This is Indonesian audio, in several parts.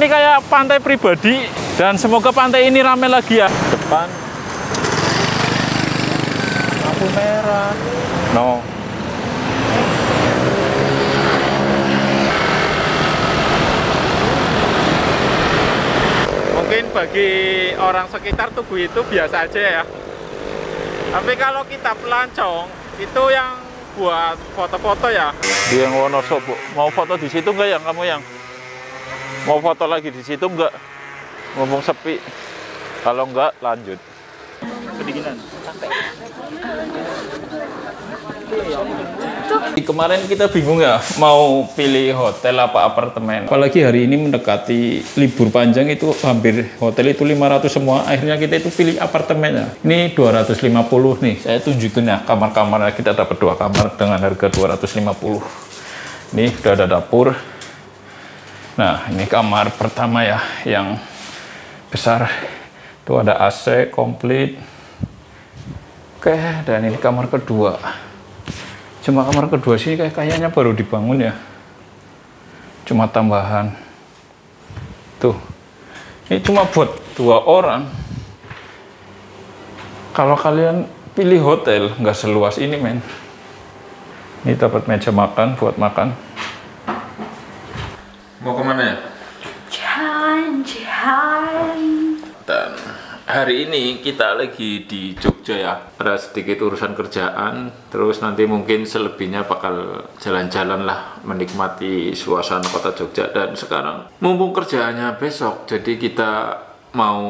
Ini kayak pantai pribadi dan semoga pantai ini ramai lagi ya. Depan lampu merah. No. Mungkin bagi orang sekitar Tugu itu biasa aja ya. Tapi kalau kita pelancong itu yang buat foto-foto ya. Dia Wonosobo. Mau foto di situ enggak yang kamu yang? Mau foto lagi di situ enggak? Ngomong sepi. Kalau enggak lanjut. Kedinginan. Kemarin kita bingung ya mau pilih hotel apa apartemen. Apalagi hari ini mendekati libur panjang itu hampir hotel itu 500 semua. Akhirnya kita itu pilih apartemennya. Ini 250 nih. Saya tunjukin ya kamar-kamarnya. Kita dapat 2 kamar dengan harga 250. Ini sudah ada dapur. Nah, ini kamar pertama ya yang besar. Itu ada AC komplit. Oke, dan ini kamar kedua. Cuma kamar kedua sih kayaknya baru dibangun ya. Cuma tambahan. Tuh. Ini cuma buat 2 orang. Kalau kalian pilih hotel, nggak seluas ini, men. Ini dapat meja makan buat makan. Mau kemana ya? Jalan-jalan. Dan hari ini kita lagi di Jogja ya. Ada sedikit urusan kerjaan, terus nanti mungkin selebihnya bakal jalan-jalan lah, menikmati suasana kota Jogja. Dan sekarang mumpung kerjaannya besok, jadi kita mau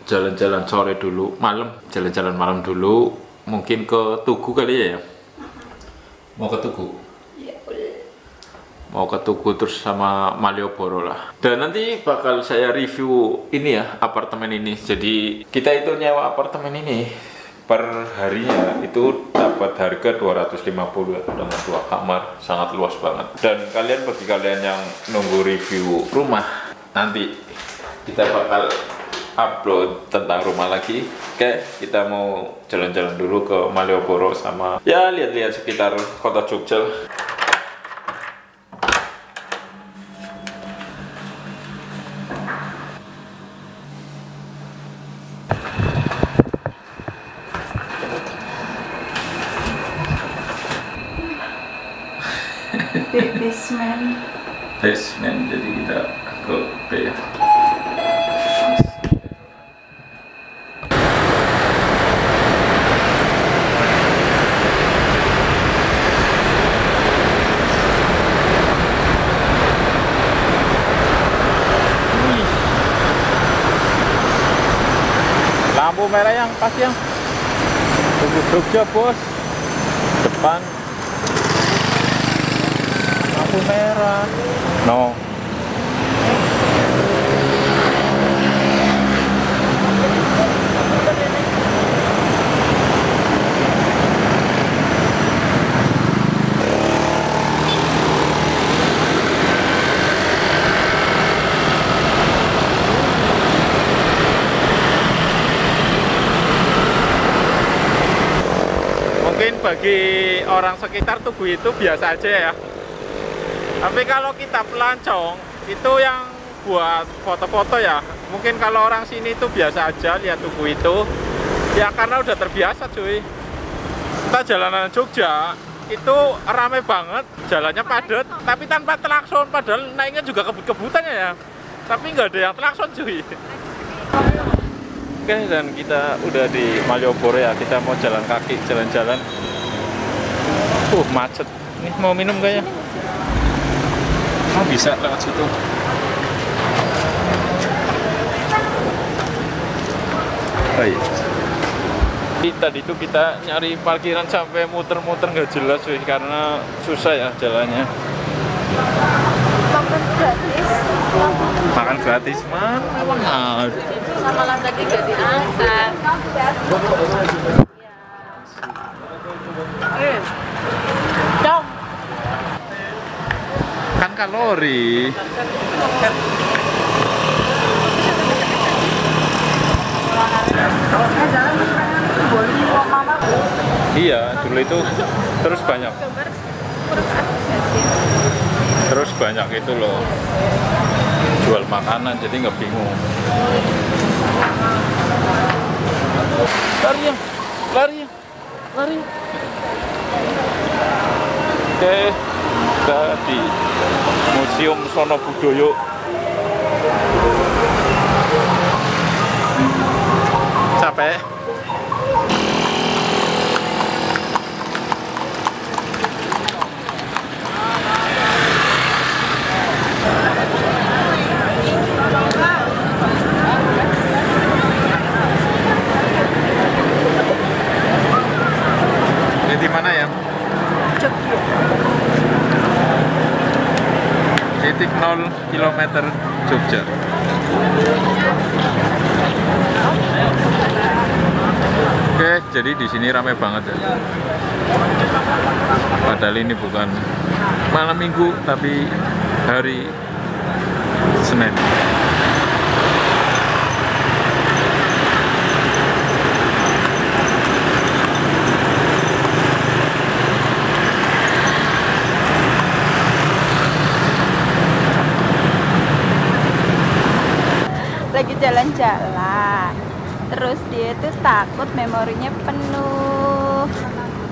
jalan-jalan sore dulu, malam, jalan-jalan malam dulu, mungkin ke Tugu kali ya. Mau ke Tugu? Mau ke Tugu terus sama Malioboro lah. Dan nanti bakal saya review ini ya, apartemen ini. Jadi kita itu nyewa apartemen ini per harinya itu dapat harga 250 ya, dengan 2 kamar, sangat luas banget. Dan bagi kalian yang nunggu review rumah, nanti kita bakal upload tentang rumah lagi. Oke, kita mau jalan-jalan dulu ke Malioboro sama ya lihat-lihat sekitar kota Jogja. Basement, jadi kita ke B ya. Lampu merah yang pas yang Tugu Jogja bos. Depan lampu merah. No. Mungkin bagi orang sekitar Tugu itu biasa aja ya. Tapi kalau kita pelancong itu yang buat foto-foto ya. Mungkin kalau orang sini itu biasa aja lihat Tugu itu ya, karena udah terbiasa cuy. Kita jalanan Jogja itu ramai banget, jalannya padat, tapi tanpa klakson. Padahal naiknya juga kebut-kebutannya ya, tapi nggak ada yang klakson cuy. Oke, dan kita udah di Malioboro ya. Kita mau jalan kaki, jalan-jalan. Macet. Nih mau minum gak ya? Oh, bisa lewat situ. Hai. Tadi itu kita nyari parkiran sampai muter-muter nggak jelas cuy, karena susah ya jalannya. Makan gratis. Makan gratis mana? Mahal. Sama lah tadi gak diangkat. Dong. Kan kalori. Iya, dulu itu terus banyak. Terus banyak itu loh. jual makanan, jadi nggak bingung. Lari ya, lari ya, lari. Oke, kita di Museum Sono Budoyo. Capek. Ini di mana ya? Jogja. Titik 0 km Jogja. Oke, jadi di sini ramai banget ya. Padahal ini bukan malam minggu, tapi hari Senin. Lagi jalan-jalan. Terus dia tuh takut memorinya penuh.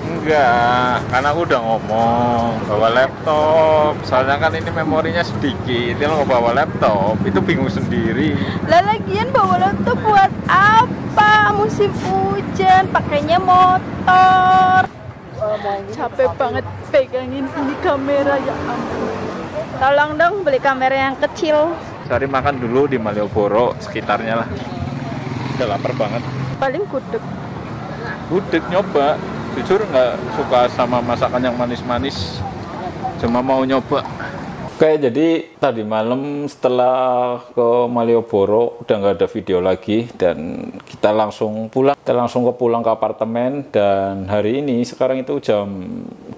Enggak, karena aku udah ngomong bawa laptop. Soalnya kan ini memorinya sedikit. Dia nggak bawa laptop, itu bingung sendiri. Lah lagian bawa laptop buat apa? Musim hujan, pakainya motor. Capek banget pegangin ini kamera, ya ampun. Tolong dong beli kamera yang kecil. Cari makan dulu di Malioboro sekitarnya lah. Udah lapar banget. Paling gudeg. Gudeg nyoba. Jujur nggak suka sama masakan yang manis-manis. Cuma mau nyoba. Oke, jadi tadi malam setelah ke Malioboro udah nggak ada video lagi dan kita langsung pulang. Kita langsung pulang ke apartemen dan hari ini sekarang itu jam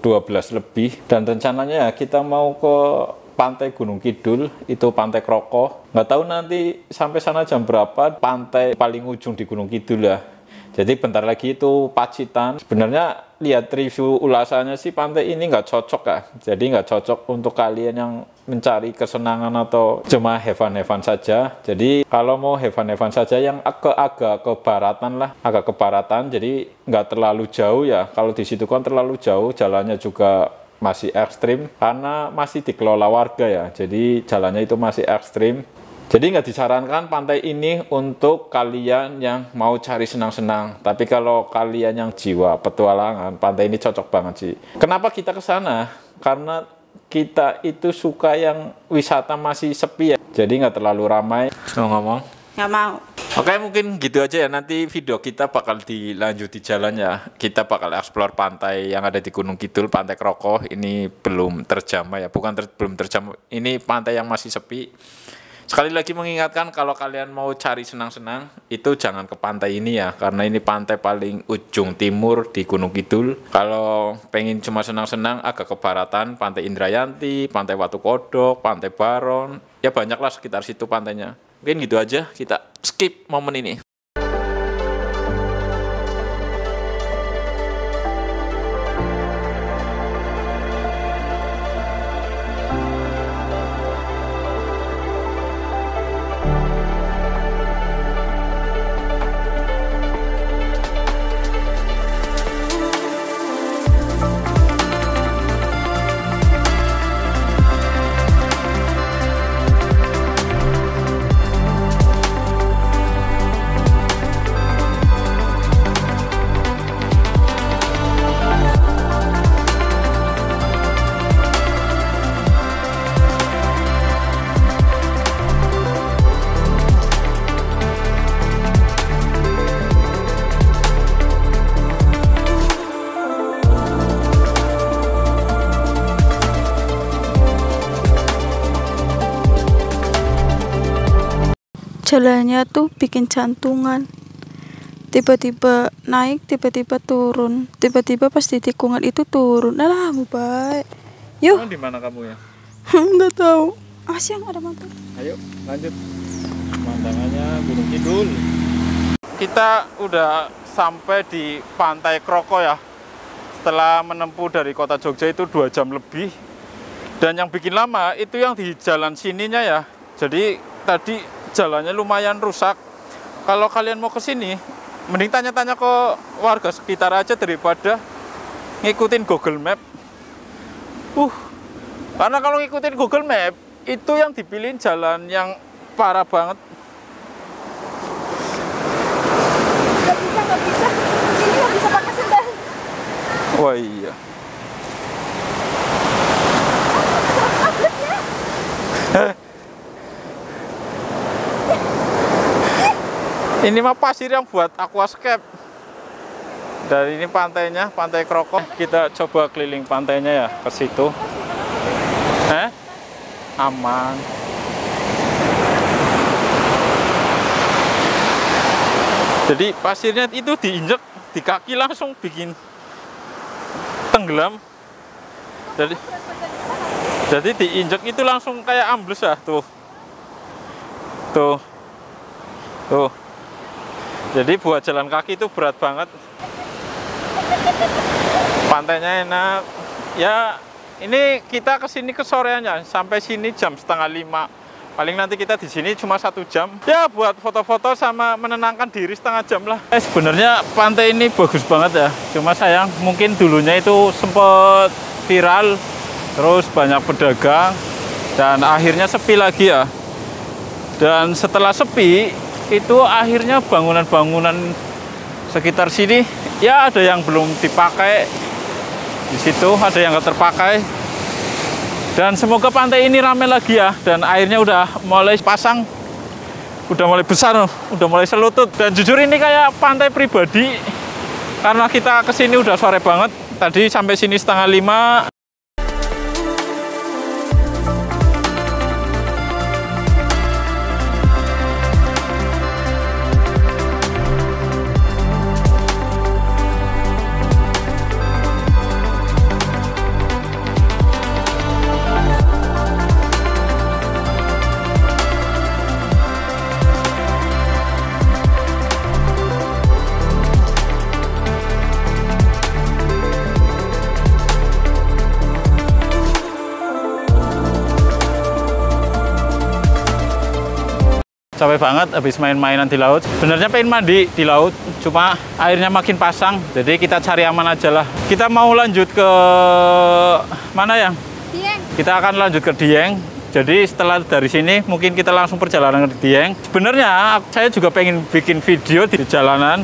12 lebih dan rencananya kita mau ke Pantai Gunung Kidul, itu Pantai Kroko. Nggak tahu nanti sampai sana jam berapa, pantai paling ujung di Gunung Kidul ya. Jadi bentar lagi itu Pacitan. Sebenarnya lihat review ulasannya sih pantai ini nggak cocok ya. Jadi nggak cocok untuk kalian yang mencari kesenangan atau cuma have fun saja. Jadi kalau mau have fun saja yang agak ke baratan lah, agak ke baratan. Jadi nggak terlalu jauh ya. Kalau di situ kan terlalu jauh, jalannya juga masih ekstrim karena masih dikelola warga ya, jadi jalannya itu masih ekstrim. Jadi nggak disarankan pantai ini untuk kalian yang mau cari senang-senang, tapi kalau kalian yang jiwa petualangan, pantai ini cocok banget sih. Kenapa kita ke sana? Karena kita itu suka yang wisata masih sepi ya, jadi nggak terlalu ramai. Mau ngomong? Nggak mau. Oke, mungkin gitu aja ya. Nanti video kita bakal dilanjut di jalan ya. Kita bakal explore pantai yang ada di Gunung Kidul, Pantai Kroko. Ini belum terjamah ya, belum terjamah. Ini pantai yang masih sepi. Sekali lagi mengingatkan kalau kalian mau cari senang-senang, itu jangan ke pantai ini ya, karena ini pantai paling ujung timur di Gunung Kidul. Kalau pengen cuma senang-senang, agak ke baratan, Pantai Indrayanti, Pantai Watu Kodok, Pantai Baron. Ya banyaklah sekitar situ pantainya. Mungkin gitu aja, kita skip momen ini. Jalannya tuh bikin jantungan. Tiba-tiba naik, tiba-tiba turun. Tiba-tiba pas di tikungan itu turun. Alah, baik. Yuk. Di mana kamu ya? Nggak tahu. Siang ada motor. Ayo, lanjut. Pemandangannya Gunung Kidul. Kita udah sampai di Pantai Kroko ya. Setelah menempuh dari kota Jogja itu 2 jam lebih. Dan yang bikin lama itu yang di jalan sininya ya. Jadi tadi jalannya lumayan rusak. Kalau kalian mau ke sini, mending tanya-tanya ke warga sekitar aja daripada ngikutin Google Map. Karena kalau ngikutin Google Map, itu yang dipilihin jalan yang parah banget. Nggak bisa. Ini nggak bisa pakai sendal. Wah iya. Ini mah pasir yang buat aquascape. Dan ini pantainya, Pantai Kroko. Kita coba keliling pantainya ya, ke situ. Aman. Jadi pasirnya itu diinjek di kaki langsung bikin tenggelam. Jadi diinjek itu langsung kayak ambles ya, tuh. Jadi buat jalan kaki itu berat banget. Pantainya enak. Ya, ini kita kesini ke soreannya, sampai sini jam 4:30. Paling nanti kita di sini cuma 1 jam. Ya, buat foto-foto sama menenangkan diri setengah jam lah. Sebenarnya pantai ini bagus banget ya. Cuma sayang, mungkin dulunya itu sempat viral, terus banyak pedagang, dan akhirnya sepi lagi ya. Dan setelah sepi, itu akhirnya bangunan-bangunan sekitar sini ya ada yang belum dipakai, di situ ada yang nggak terpakai. Dan semoga pantai ini ramai lagi ya, dan airnya udah mulai pasang, udah mulai besar, udah mulai selutut. Dan jujur ini kayak pantai pribadi karena kita kesini udah sore banget, tadi sampai sini 4:30. Capek banget habis main-mainan di laut. Sebenarnya pengen mandi di laut, cuma airnya makin pasang, jadi kita cari aman aja lah. Kita mau lanjut ke mana ya? Dieng. Kita akan lanjut ke Dieng. Jadi setelah dari sini mungkin kita langsung perjalanan ke Dieng. Sebenarnya saya juga pengen bikin video di jalanan,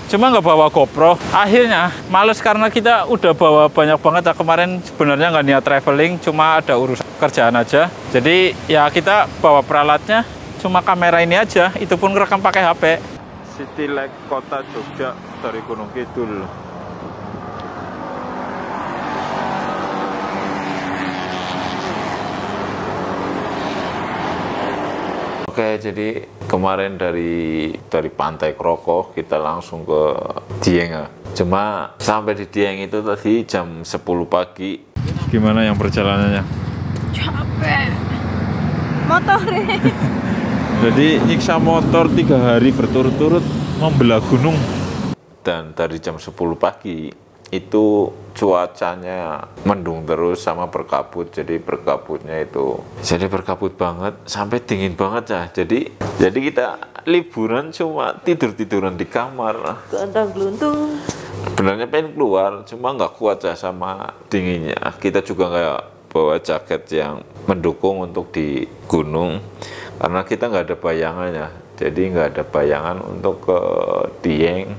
cuma nggak bawa GoPro. Akhirnya males karena kita udah bawa banyak banget ya. Kemarin sebenarnya nggak niat traveling, cuma ada urusan kerjaan aja. Jadi ya kita bawa peralatnya, cuma kamera ini aja, itu pun ngerekam pakai HP. City Lake Kota Jogja dari Gunung Kidul. Oke, jadi kemarin dari Pantai Kroko kita langsung ke Dieng ya. Cuma sampai di Dieng itu tadi jam 10 pagi. Gimana yang perjalanannya? Capek. Motornya. Jadi nyiksa motor 3 hari berturut-turut membelah gunung. Dan dari jam 10 pagi itu cuacanya mendung terus sama berkabut. Jadi berkabutnya itu berkabut banget sampai dingin banget ya. Jadi kita liburan cuma tidur-tiduran di kamar. Gelundung. Sebenarnya pengen keluar, cuma nggak kuat ya sama dinginnya. Kita juga nggak bawa jaket yang mendukung untuk di gunung. Karena kita nggak ada bayangannya, jadi nggak ada bayangan untuk ke Dieng.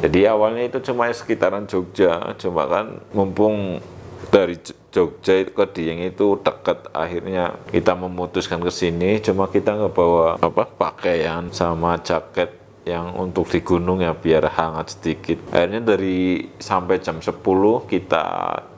Jadi awalnya itu cuma sekitaran Jogja, cuma kan mumpung dari Jogja ke Dieng itu dekat, akhirnya kita memutuskan ke sini. Cuma kita nggak bawa pakaian sama jaket yang untuk di gunung ya, biar hangat sedikit. Akhirnya sampai jam 10 kita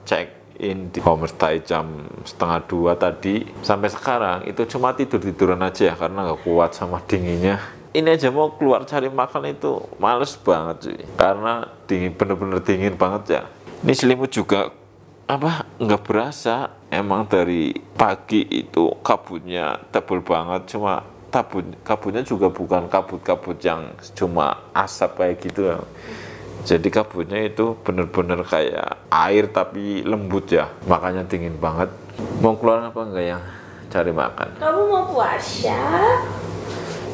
cek di homestay jam 1:30 tadi. Sampai sekarang itu cuma tidur-tiduran aja ya, karena nggak kuat sama dinginnya. Ini aja mau keluar cari makan itu males banget sih, karena dingin, bener-bener dingin banget ya. Ini selimut juga nggak berasa. Emang dari pagi itu kabutnya tebal banget, cuma kabutnya juga bukan kabut-kabut yang cuma asap kayak gitu ya. Jadi kabutnya itu bener-bener kayak air tapi lembut ya, makanya dingin banget. Mau keluar apa enggak ya? cari makan. Kamu mau puasa?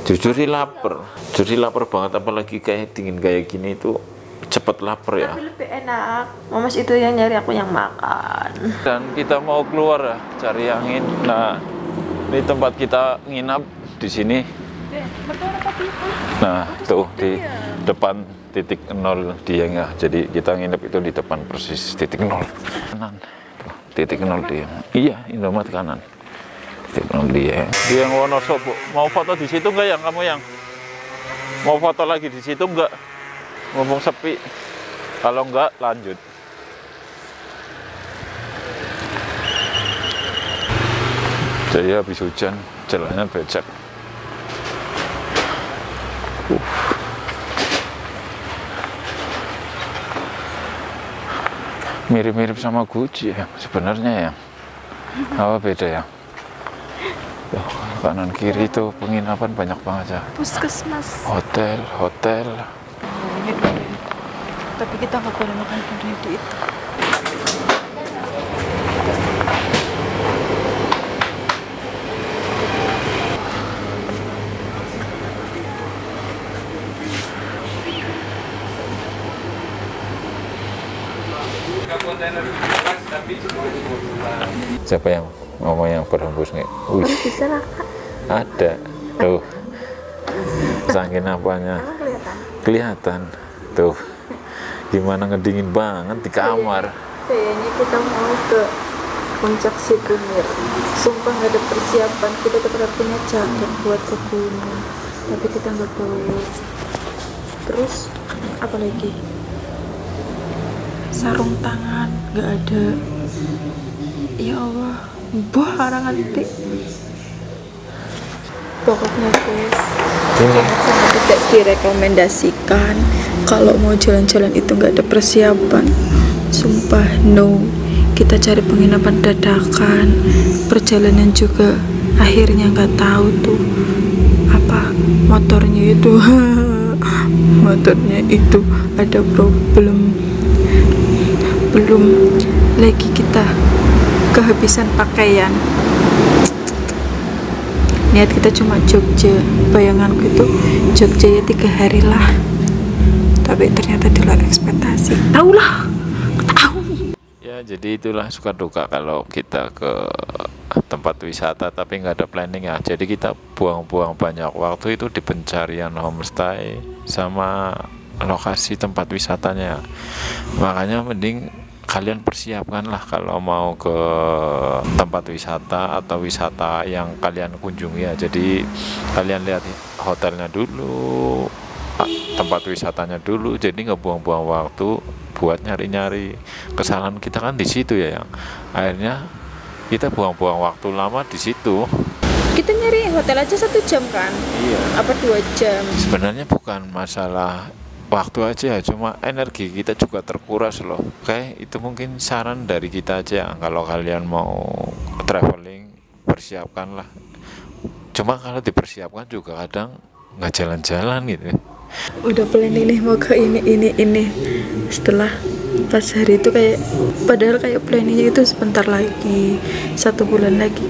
Jujur sih lapar. Jujur lapar banget, apalagi kayak dingin kayak gini itu cepet lapar ya. Tapi lebih enak. Mamas itu yang nyari, aku yang makan. Dan kita mau keluar ya, cari angin. Nah, ini tempat kita nginap di sini. Nah, tuh di depan titik nol Dieng ya. Jadi kita nginep itu di depan persis titik nol. Kanan. Tuh, titik nol Dieng. Iya, Indomaret kanan. Titik nol Dieng. Dieng Wonosobo. Mau foto di situ enggak yang kamu yang? Mau foto lagi di situ enggak? Ngomong sepi. Kalau enggak lanjut. Jadi habis hujan, jalannya becek. Mirip-mirip sama Gucci ya sebenarnya ya. Apa beda ya? Tuh, kanan kiri itu penginapan banyak banget ya. Puskesmas. Hotel. Tapi kita nggak boleh makan di itu. Siapa yang ngomong yang berhembus nih? Wih, Bisa lah, Kak. ada tuh saking apanya kelihatan tuh gimana ngedingin banget di kamar. Kayaknya kita mau ke puncak Sikunir. Sumpah nggak ada persiapan. Kita tetap punya jaket buat ke gunung, tapi kita nggak bawa. Terus apa lagi? Sarung tangan nggak ada. Ya Allah, harangan tik. Pokoknya guys, sangat tidak direkomendasikan kalau mau jalan-jalan itu nggak ada persiapan. Sumpah no. Kita cari penginapan dadakan, perjalanan juga akhirnya nggak tahu tuh apa motornya itu ada problem. Belum lagi kita kehabisan pakaian. Niat kita cuma Jogja, bayanganku itu Jogja ya 3 hari lah, tapi ternyata di luar ekspektasi. Tahu Ya jadi itulah suka duka kalau kita ke tempat wisata tapi nggak ada planning ya. Jadi kita buang-buang banyak waktu itu di pencarian homestay sama lokasi tempat wisatanya. Makanya mending kalian persiapkanlah kalau mau ke tempat wisata atau wisata yang kalian kunjungi ya. Jadi kalian lihat hotelnya dulu, tempat wisatanya dulu, jadi nggak buang-buang waktu buat nyari-nyari. Kesalahan kita kan di situ ya, yang akhirnya kita buang-buang waktu lama di situ. kita nyari hotel aja 1 jam kan? Iya. Apa 2 jam? Sebenarnya bukan masalah waktu aja, cuma energi kita juga terkuras loh. Oke, itu mungkin saran dari kita aja. Kalau kalian mau traveling, persiapkanlah. Cuma kalau dipersiapkan juga kadang nggak jalan-jalan gitu. Udah planning nih mau ke ini. Setelah pas hari itu kayak, padahal kayak planningnya itu sebentar lagi, 1 bulan lagi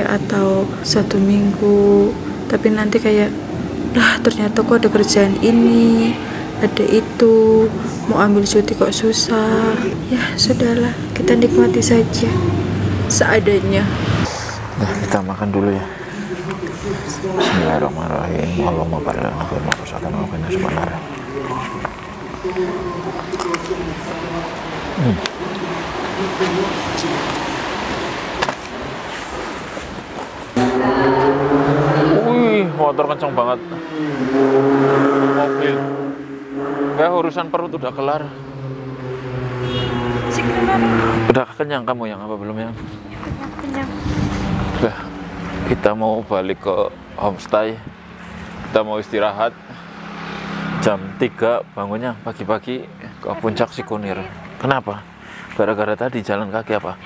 atau 1 minggu. Tapi nanti kayak, ternyata kok ada kerjaan ini, ada itu, mau ambil cuti kok susah. Ya sudahlah, kita nikmati saja seadanya. Nah, kita makan dulu ya. Bismillahirrahmanirrahim. Allahumma barik lana fi ma razaqtana wa qina adzabannar. Wih, motor kenceng banget. Mobil. Enggak, urusan perut udah kelar. Udah kenyang kamu yang apa belum ya? Kenyang. Udah, kita mau balik ke homestay. Kita mau istirahat. Jam 3 bangunnya pagi-pagi ke puncak Sikunir. Kenapa? Gara-gara tadi jalan kaki apa?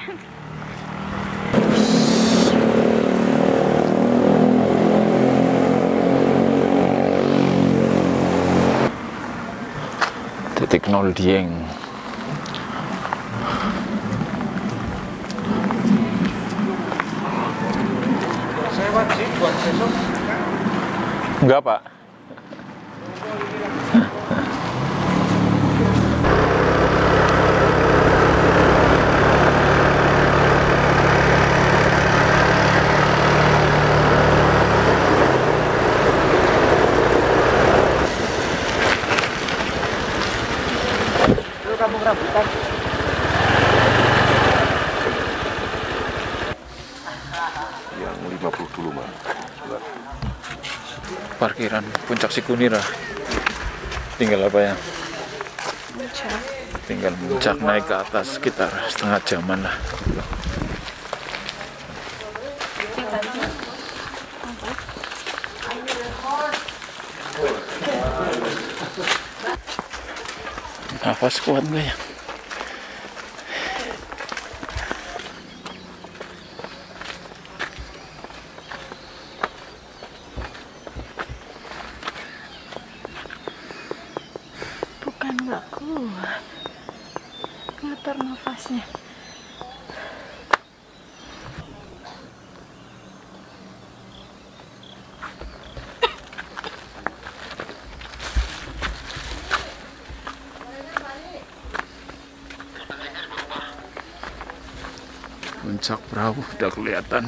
Titik nol Dieng. Enggak, Pak. Kampung Rambutan. Yang 50 dulu, Mas. Parkiran Puncak Sikunir. Tinggal apa ya? Tinggal puncak, naik ke atas sekitar setengah jaman lah. Nafas kuat nggak ya? Bukan nggak kuat, ngatur nafasnya. Puncak perahu udah kelihatan.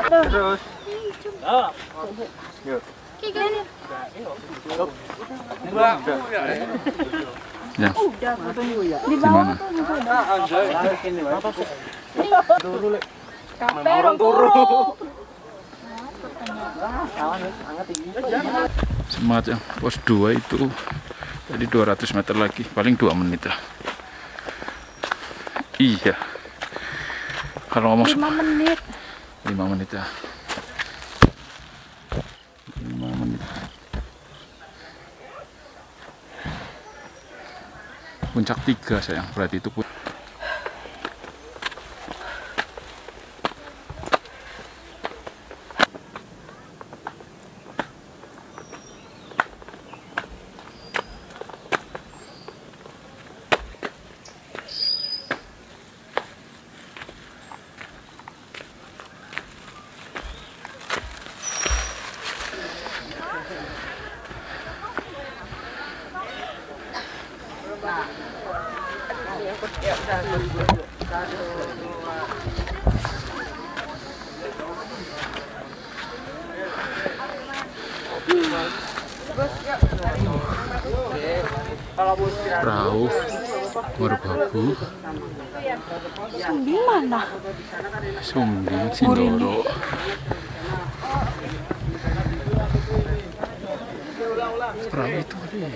Terus. Ya. Udah, di Gimana? Kape orang turu. Semangat ya. Pos 2 itu tadi 200 meter lagi, paling 2 menit lah. Iya. Kalau ngomong 5 menit. 5 menit ya. 5 menit. Puncak 3 sayang, berarti itu perahu merbabu. Di mana? Sumbing Sindoro. Perahu itu ada ya?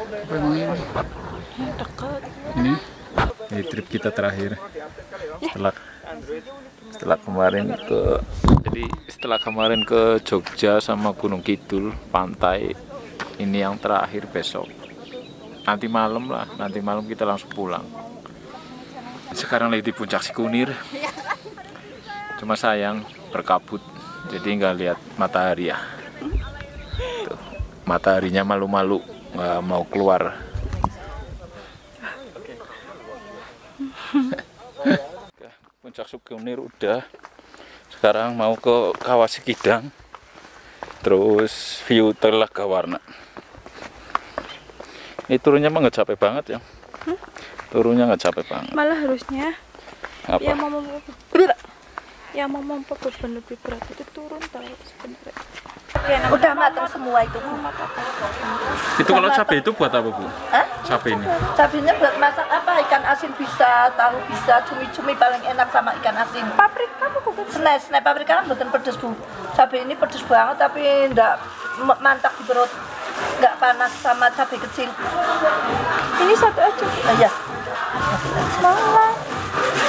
Apa emang ini? Dekat. Ini trip kita terakhir setelah kemarin ke Jogja sama Gunung Kidul pantai, ini yang terakhir besok. Nanti malam kita langsung pulang. Sekarang lagi di Puncak Sikunir. Cuma sayang berkabut, jadi nggak lihat matahari ya. Tuh, mataharinya malu-malu, nggak mau keluar. Puncak Sikunir udah. Sekarang mau ke Kawah Sikidang, terus view Telaga-Warna. Ini turunnya mah nggak capek banget ya. Turunnya nggak capek banget. Malah harusnya Apa? yang mau membawa beban lebih berat itu turun tahu sebenarnya. Udah matang semua itu, Bu. Itu kalau cabai itu buat apa, Bu? Hah? Cabai ini? Cabainya buat masak apa? Ikan asin bisa, tahu bisa, cumi-cumi paling enak sama ikan asin. Paprika apa bukan? Senai paprika kan bukan pedes, Bu. Cabai ini pedes banget tapi enggak mantap di perut. Enggak panas sama cabai kecil. Ini satu aja. Oh, iya. Malah.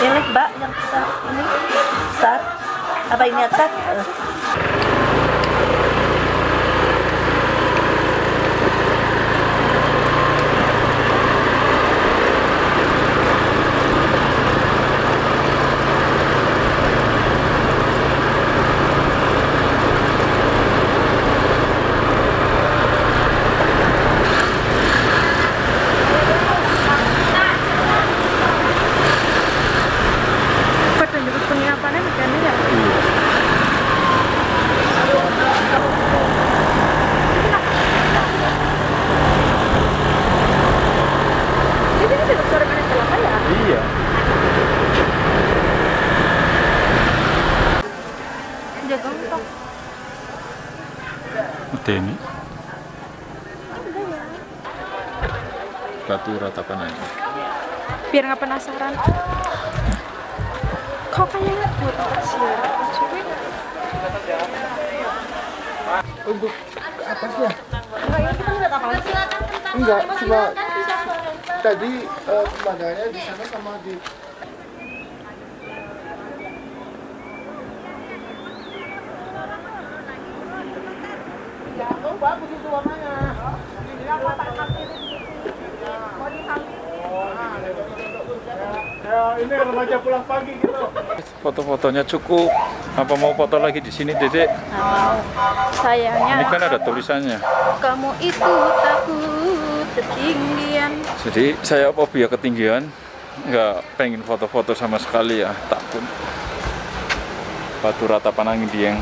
Ini Mbak yang besar. Ini besar. Apa ini atas? Deni. Batu Ratapan aja. Biar nggak penasaran. Kok kayaknya buat pasir? Untuk atasnya? Enggak, cuma tadi pemandangannya di sana sama di bagus itu warnanya. Ya, ini remaja pulang pagi gitu. Foto-fotonya cukup. Apa mau foto lagi di sini, Dedek? Mau. Sayangnya. Ini kan ada tulisannya. Kamu itu takut ketinggian. Jadi saya fobia ketinggian, nggak pengen foto-foto sama sekali ya, takut. Batu Ratapan Angin Dieng.